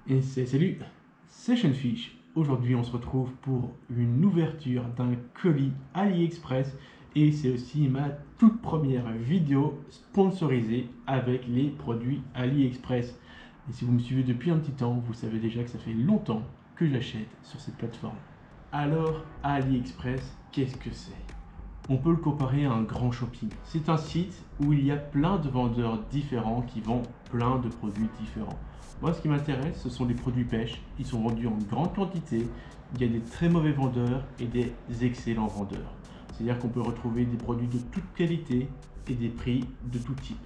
Et salut, c'est Fish. Aujourd'hui, on se retrouve pour une ouverture d'un colis AliExpress et c'est aussi ma toute première vidéo sponsorisée avec les produits AliExpress. Et si vous me suivez depuis un petit temps, vous savez déjà que ça fait longtemps que j'achète sur cette plateforme. Alors, AliExpress, qu'est-ce que c'est? On peut le comparer à un grand shopping. C'est un site où il y a plein de vendeurs différents qui vendent plein de produits différents. Moi, ce qui m'intéresse, ce sont les produits pêche. Ils sont vendus en grande quantité. Il y a des très mauvais vendeurs et des excellents vendeurs. C'est-à-dire qu'on peut retrouver des produits de toute qualité et des prix de tout type.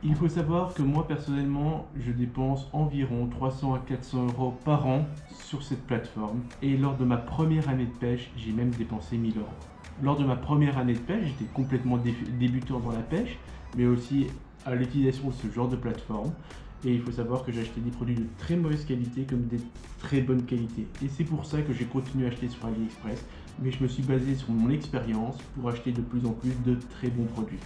Il faut savoir que moi, personnellement, je dépense environ 300 à 400 euros par an sur cette plateforme. Et lors de ma première année de pêche, j'ai même dépensé 1000 euros. Lors de ma première année de pêche, j'étais complètement débutant dans la pêche, mais aussi à l'utilisation de ce genre de plateforme. Et il faut savoir que j'ai acheté des produits de très mauvaise qualité comme des très bonnes qualités. Et c'est pour ça que j'ai continué à acheter sur AliExpress, mais je me suis basé sur mon expérience pour acheter de plus en plus de très bons produits.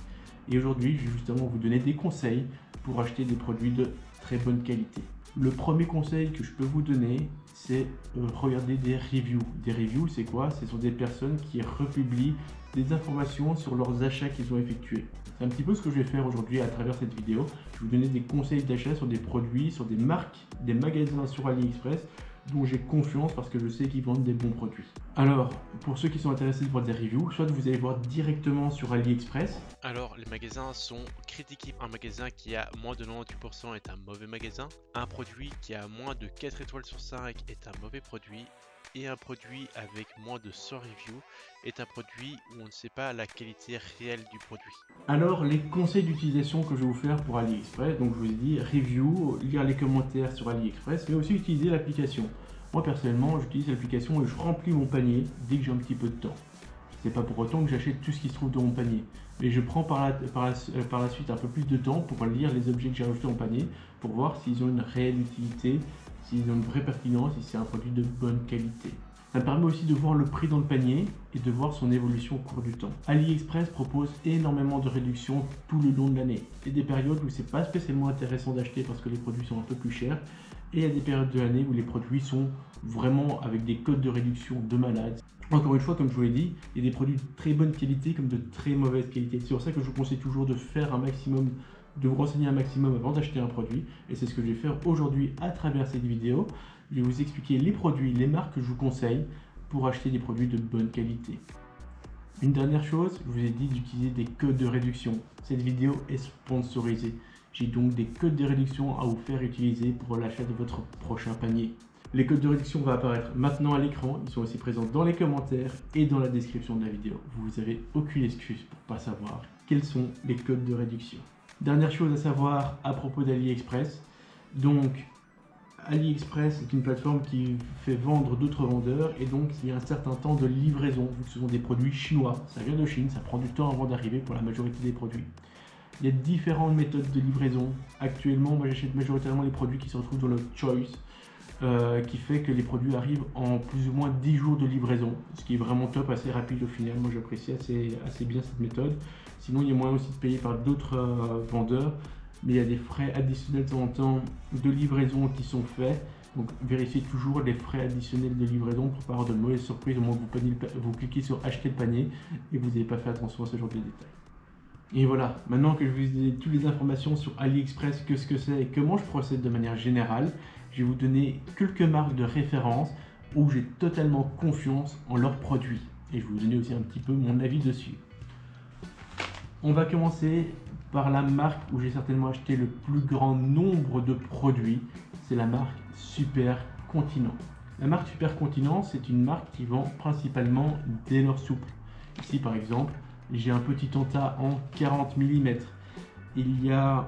Et aujourd'hui, je vais justement vous donner des conseils pour acheter des produits de très bonne qualité. Le premier conseil que je peux vous donner, c'est regarder des reviews. Des reviews, c'est quoi? Ce sont des personnes qui republient des informations sur leurs achats qu'ils ont effectués. C'est un petit peu ce que je vais faire aujourd'hui à travers cette vidéo. Je vais vous donner des conseils d'achat sur des produits, sur des marques, des magasins sur AliExpress dont j'ai confiance parce que je sais qu'ils vendent des bons produits. Alors, pour ceux qui sont intéressés de voir des reviews, soit vous allez voir directement sur AliExpress. Alors, les magasins sont critiqués. Un magasin qui a moins de 98% est un mauvais magasin. Un produit qui a moins de 4 étoiles sur 5 est un mauvais produit. Et un produit avec moins de 100 reviews est un produit où on ne sait pas la qualité réelle du produit. Alors, les conseils d'utilisation que je vais vous faire pour AliExpress, donc je vous ai dit review, lire les commentaires sur AliExpress, mais aussi utiliser l'application. Moi personnellement, j'utilise l'application et je remplis mon panier dès que j'ai un petit peu de temps. C'est pas pour autant que j'achète tout ce qui se trouve dans mon panier, mais je prends par la suite un peu plus de temps pour lire les objets que j'ai rajoutés dans mon panier, pour voir s'ils ont une réelle utilité, s'ils ont une vraie pertinence, si c'est un produit de bonne qualité. Ça me permet aussi de voir le prix dans le panier et de voir son évolution au cours du temps. AliExpress propose énormément de réductions tout le long de l'année. Il y a des périodes où c'est pas spécialement intéressant d'acheter parce que les produits sont un peu plus chers. Et il y a des périodes de l'année où les produits sont vraiment avec des codes de réduction de malade. Encore une fois, comme je vous l'ai dit, il y a des produits de très bonne qualité comme de très mauvaise qualité. C'est pour ça que je vous conseille toujours de faire un maximum, de vous renseigner un maximum avant d'acheter un produit. Et c'est ce que je vais faire aujourd'hui à travers cette vidéo. Je vais vous expliquer les produits, les marques que je vous conseille pour acheter des produits de bonne qualité. Une dernière chose, je vous ai dit d'utiliser des codes de réduction. Cette vidéo est sponsorisée. J'ai donc des codes de réduction à vous faire utiliser pour l'achat de votre prochain panier. Les codes de réduction vont apparaître maintenant à l'écran, ils sont aussi présents dans les commentaires et dans la description de la vidéo. Vous n'avez aucune excuse pour ne pas savoir quels sont les codes de réduction. Dernière chose à savoir à propos d'AliExpress, donc AliExpress est une plateforme qui fait vendre d'autres vendeurs et donc il y a un certain temps de livraison vu que ce sont des produits chinois, ça vient de Chine, ça prend du temps avant d'arriver pour la majorité des produits. Il y a différentes méthodes de livraison. Actuellement, moi j'achète majoritairement les produits qui se retrouvent dans le Choice, qui fait que les produits arrivent en plus ou moins 10 jours de livraison, ce qui est vraiment top, assez rapide au final. Moi j'apprécie assez bien cette méthode. Sinon il y a moyen aussi de payer par d'autres vendeurs, mais il y a des frais additionnels de temps en temps de livraison qui sont faits. Donc vérifiez toujours les frais additionnels de livraison pour pas avoir de mauvaises surprises au moment où vous cliquez sur acheter le panier et vous n'avez pas fait attention à ce genre de détails. Et voilà, maintenant que je vous ai donné toutes les informations sur AliExpress, ce que c'est et comment je procède de manière générale, je vais vous donner quelques marques de référence où j'ai totalement confiance en leurs produits. Et je vais vous donner aussi un petit peu mon avis dessus. On va commencer par la marque où j'ai certainement acheté le plus grand nombre de produits. C'est la marque Super Continent. La marque Super Continent, c'est une marque qui vend principalement des leurres souples. Ici par exemple, j'ai un petit Tanta en 40 mm. Il y a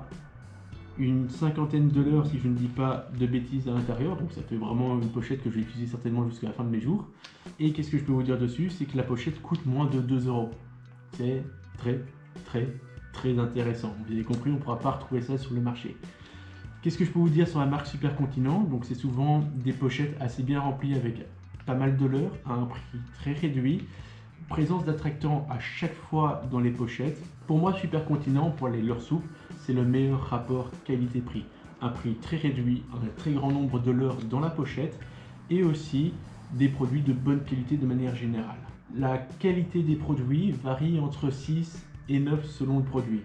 une cinquantaine de leurres, si je ne dis pas de bêtises, à l'intérieur. Donc ça fait vraiment une pochette que je vais utiliser certainement jusqu'à la fin de mes jours. Et qu'est-ce que je peux vous dire dessus? C'est que la pochette coûte moins de 2 euros. C'est très intéressant. Vous avez compris, on ne pourra pas retrouver ça sur le marché. Qu'est-ce que je peux vous dire sur la marque Super Continent? Donc c'est souvent des pochettes assez bien remplies avec pas mal de leurres à un prix très réduit. Présence d'attractants à chaque fois dans les pochettes. Pour moi, Super Continent, pour les leurres souples, c'est le meilleur rapport qualité-prix. un prix très réduit, un très grand nombre de leurres dans la pochette et aussi des produits de bonne qualité de manière générale. La qualité des produits varie entre 6 et 9 selon le produit.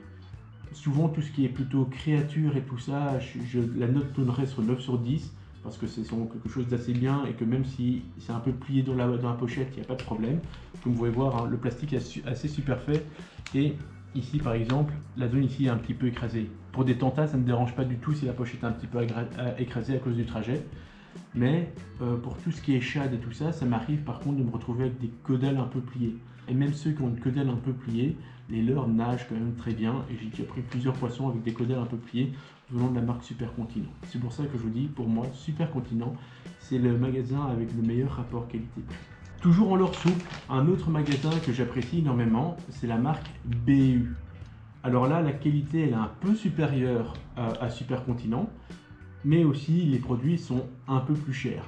Souvent tout ce qui est plutôt créature et tout ça, la note tournerait sur 9 sur 10 parce que c'est quelque chose d'assez bien et que même si c'est un peu plié dans la pochette, il n'y a pas de problème. Comme vous pouvez voir, hein, le plastique est assez super fait et ici par exemple, la zone ici est un petit peu écrasée. Pour des tantas, ça ne me dérange pas du tout si la pochette est un petit peu écrasée à cause du trajet. Mais pour tout ce qui est shad et tout ça, ça m'arrive par contre de me retrouver avec des caudales un peu pliées. Et même ceux qui ont une caudale un peu pliée, les leurres nagent quand même très bien. Et j'ai déjà pris plusieurs poissons avec des caudales un peu pliées venant de la marque Super Continent. C'est pour ça que je vous dis, pour moi, Super Continent, c'est le magasin avec le meilleur rapport qualité-prix. Toujours en leurre souple, un autre magasin que j'apprécie énormément, c'est la marque BU. Alors là, la qualité elle est un peu supérieure à Super Continent, mais aussi les produits sont un peu plus chers.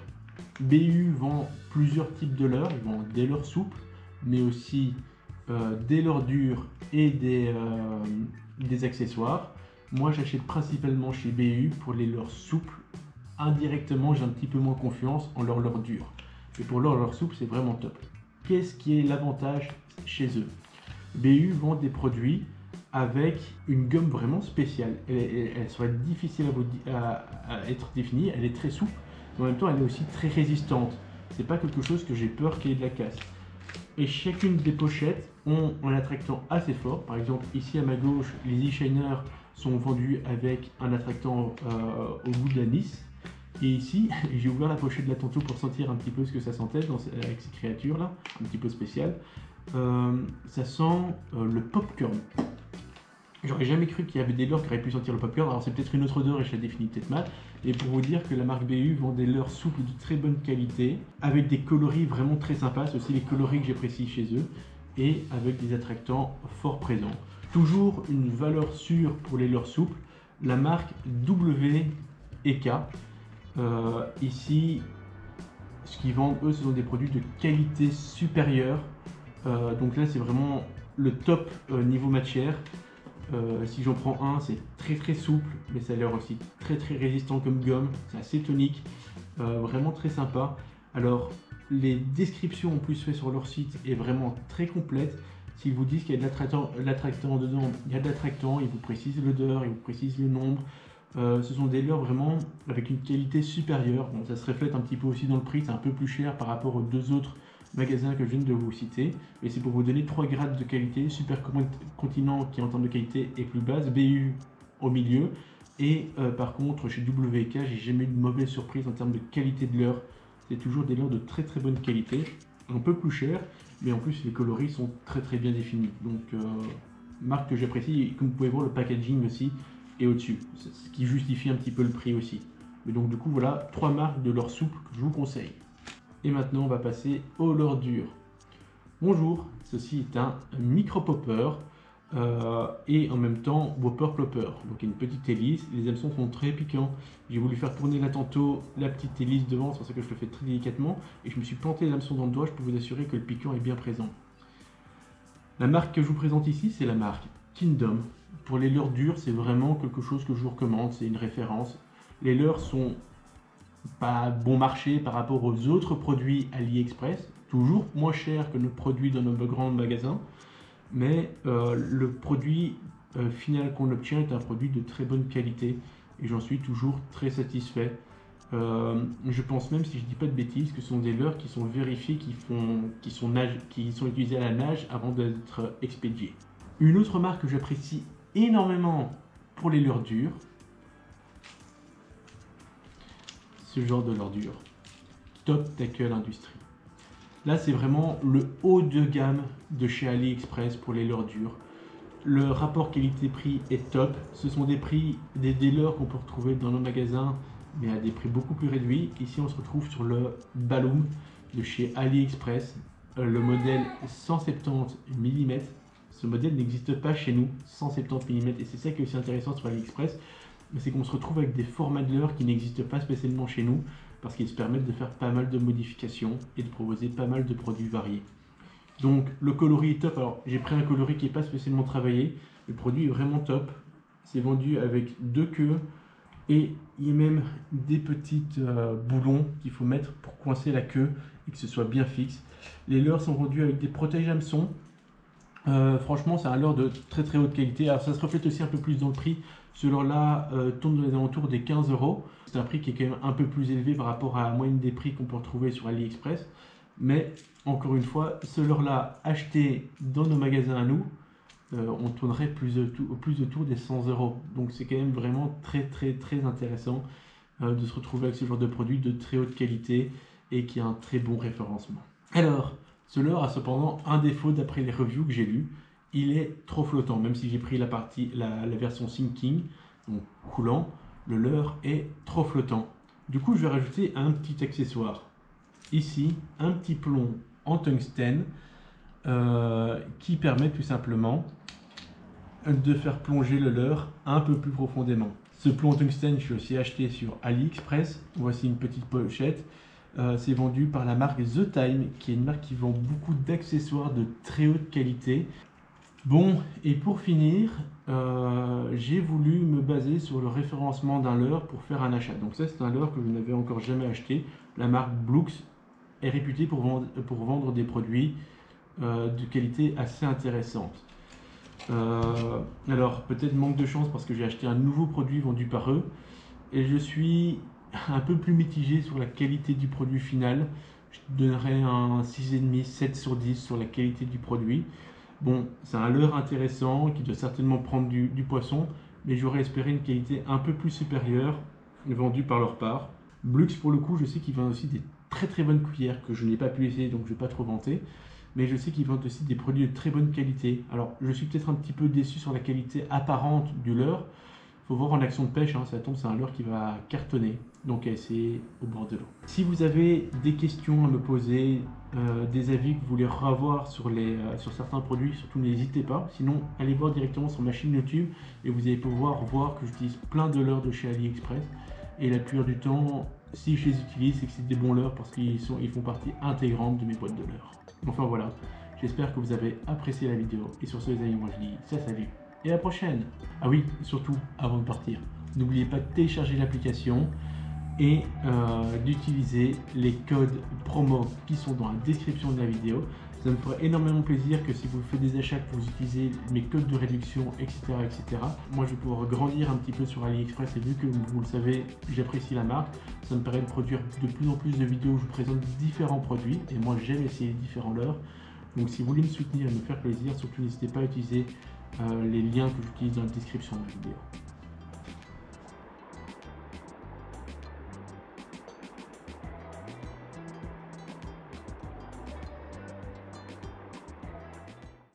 BU vend plusieurs types de leurres, ils vendent des leurres souples, mais aussi des leurres dures et des accessoires. Moi j'achète principalement chez BU pour les leurres souples. Indirectement j'ai un petit peu moins confiance en leurs leurres dures. Et pour leurs leurres souples c'est vraiment top. Qu'est-ce qui est l'avantage chez eux? BU vend des produits avec une gomme vraiment spéciale. Elle serait difficile à être définie, elle est très souple, mais en même temps elle est aussi très résistante. C'est pas quelque chose que j'ai peur qu'il y ait de la casse. Et chacune des pochettes ont un attractant assez fort. Par exemple ici à ma gauche, les e-shiners sont vendus avec un attractant au goût de l'anis. Et ici, j'ai ouvert la pochette de là tantôt pour sentir un petit peu ce que ça sentait avec ces créatures là, un petit peu spécial. Ça sent le popcorn. J'aurais jamais cru qu'il y avait des leurres qui auraient pu sentir le popcorn. Alors c'est peut-être une autre odeur et je la définis peut-être mal. Et pour vous dire que la marque BU vend des leurres souples de très bonne qualité, avec des coloris vraiment très sympas. C'est aussi les coloris que j'apprécie chez eux, et avec des attractants fort présents. Toujours une valeur sûre pour les leurres souples, la marque W&K. Ici, ce qu'ils vendent, eux, ce sont des produits de qualité supérieure. Donc là, c'est vraiment le top niveau matière. Si j'en prends un, c'est très souple, mais ça a l'air aussi très résistant comme gomme, c'est assez tonique, vraiment très sympa. Alors, les descriptions en plus faites sur leur site est vraiment très complète. S'ils vous disent qu'il y a de l'attractant dedans, il y a de l'attractant, ils vous précisent l'odeur, ils vous précisent le nombre. Ce sont des leurres vraiment avec une qualité supérieure. Bon, ça se reflète un petit peu aussi dans le prix, c'est un peu plus cher par rapport aux deux autres magasins que je viens de vous citer, et c'est pour vous donner 3 grades de qualité. Super Continent qui en termes de qualité est plus basse, BU au milieu, et par contre chez WK j'ai jamais eu de mauvaise surprise en termes de qualité de leurre. C'est toujours des leurres de très bonne qualité, un peu plus cher, mais en plus les coloris sont très bien définis. Donc marque que j'apprécie, et comme vous pouvez voir le packaging aussi est au-dessus, ce qui justifie un petit peu le prix aussi. Mais donc du coup voilà 3 marques de leurre souple que je vous conseille. Et maintenant, on va passer aux leurres dures. Bonjour, ceci est un micro-popper et en même temps whopper-clopper. Donc une petite hélice, les hameçons sont très piquants. J'ai voulu faire tourner là tantôt la petite hélice devant, c'est pour ça que je le fais très délicatement. Et je me suis planté l'hameçon dans le doigt, je peux vous assurer que le piquant est bien présent. La marque que je vous présente ici, c'est la marque Kingdom. Pour les leurres dures, c'est vraiment quelque chose que je vous recommande, c'est une référence. Les leurres sont pas bon marché par rapport aux autres produits AliExpress, toujours moins cher que nos produits dans nos grands magasins, mais le produit final qu'on obtient est un produit de très bonne qualité et j'en suis toujours très satisfait. Je pense même, si je dis pas de bêtises, que ce sont des leurres qui sont vérifiés, qui sont utilisés à la nage avant d'être expédiés. Une autre marque que j'apprécie énormément pour les leurres dures, ce genre de leurre Top Tackle Industries. Là c'est vraiment le haut de gamme de chez AliExpress pour les leurres dures. Le rapport qualité-prix est top. Ce sont des prix, des leurres qu'on peut retrouver dans nos magasins, mais à des prix beaucoup plus réduits. Ici on se retrouve sur le Balloon de chez AliExpress, le modèle 170 mm. Ce modèle n'existe pas chez nous, 170 mm, et c'est ça qui est aussi intéressant sur AliExpress. C'est qu'on se retrouve avec des formats de leurres qui n'existent pas spécialement chez nous, parce qu'ils se permettent de faire pas mal de modifications et de proposer pas mal de produits variés. Donc le coloris est top. Alors j'ai pris un coloris qui n'est pas spécialement travaillé, le produit est vraiment top. C'est vendu avec 2 queues Et il y a même des petites boulons qu'il faut mettre pour coincer la queue et que ce soit bien fixe. Les leurres sont vendus avec des protège-hameçons. Franchement, c'est un leurre de très très haute qualité. Alors ça se reflète aussi un peu plus dans le prix. Ce leurre-là tourne dans les alentours des 15 €. C'est un prix qui est quand même un peu plus élevé par rapport à la moyenne des prix qu'on peut retrouver sur AliExpress. Mais encore une fois, ce leurre-là acheté dans nos magasins à nous, on tournerait plus autour des 100 €. Donc c'est quand même vraiment très très très intéressant de se retrouver avec ce genre de produit de très haute qualité et qui a un très bon référencement. Alors, ce leurre a cependant un défaut d'après les reviews que j'ai lues. Il est trop flottant, même si j'ai pris la version sinking, donc coulant, le leurre est trop flottant. Du coup, je vais rajouter un petit accessoire. Ici, un petit plomb en tungstène qui permet tout simplement de faire plonger le leurre un peu plus profondément. Ce plomb en tungstène, je suis aussi acheté sur AliExpress. Voici une petite pochette. C'est vendu par la marque The Time, qui est une marque qui vend beaucoup d'accessoires de très haute qualité. Bon, et pour finir, j'ai voulu me baser sur le référencement d'un leurre pour faire un achat. Donc ça, c'est un leurre que je n'avais encore jamais acheté. La marque Blux est réputée pour vendre des produits de qualité assez intéressante. Alors, peut-être manque de chance parce que j'ai acheté un nouveau produit vendu par eux. Et je suis un peu plus mitigé sur la qualité du produit final. Je donnerais un 6,5, 7 sur 10 sur la qualité du produit. Bon, c'est un leurre intéressant qui doit certainement prendre du poisson, mais j'aurais espéré une qualité un peu plus supérieure vendue par leur part. Blux, pour le coup, je sais qu'ils vendent aussi des très très bonnes cuillères que je n'ai pas pu essayer, donc je ne vais pas trop vanter. Mais je sais qu'ils vendent aussi des produits de très bonne qualité. Alors, je suis peut-être un petit peu déçu sur la qualité apparente du leurre. Il faut voir en action de pêche, hein, ça tombe, c'est un leurre qui va cartonner. Donc, à essayer au bord de l'eau. Si vous avez des questions à me poser, des avis que vous voulez revoir sur certains produits, surtout n'hésitez pas. Sinon, allez voir directement sur ma chaîne YouTube et vous allez pouvoir voir que j'utilise plein de leurres de chez AliExpress. Et la plupart du temps, si je les utilise, c'est que c'est des bons leurres parce qu'ils font partie intégrante de mes boîtes de leurres. Enfin voilà, j'espère que vous avez apprécié la vidéo. Et sur ce, les amis, moi je dis salut et à la prochaine. Ah oui, surtout, avant de partir, n'oubliez pas de télécharger l'application et d'utiliser les codes promo qui sont dans la description de la vidéo. Ça me ferait énormément plaisir que si vous faites des achats, que vous utilisez mes codes de réduction, etc., etc. Moi, je vais pouvoir grandir un petit peu sur AliExpress et vu que vous le savez, j'apprécie la marque, ça me permet de produire de plus en plus de vidéos où je vous présente différents produits et moi, j'aime essayer différents leurres. Donc, si vous voulez me soutenir et me faire plaisir, surtout n'hésitez pas à utiliser les liens que j'utilise dans la description de la vidéo.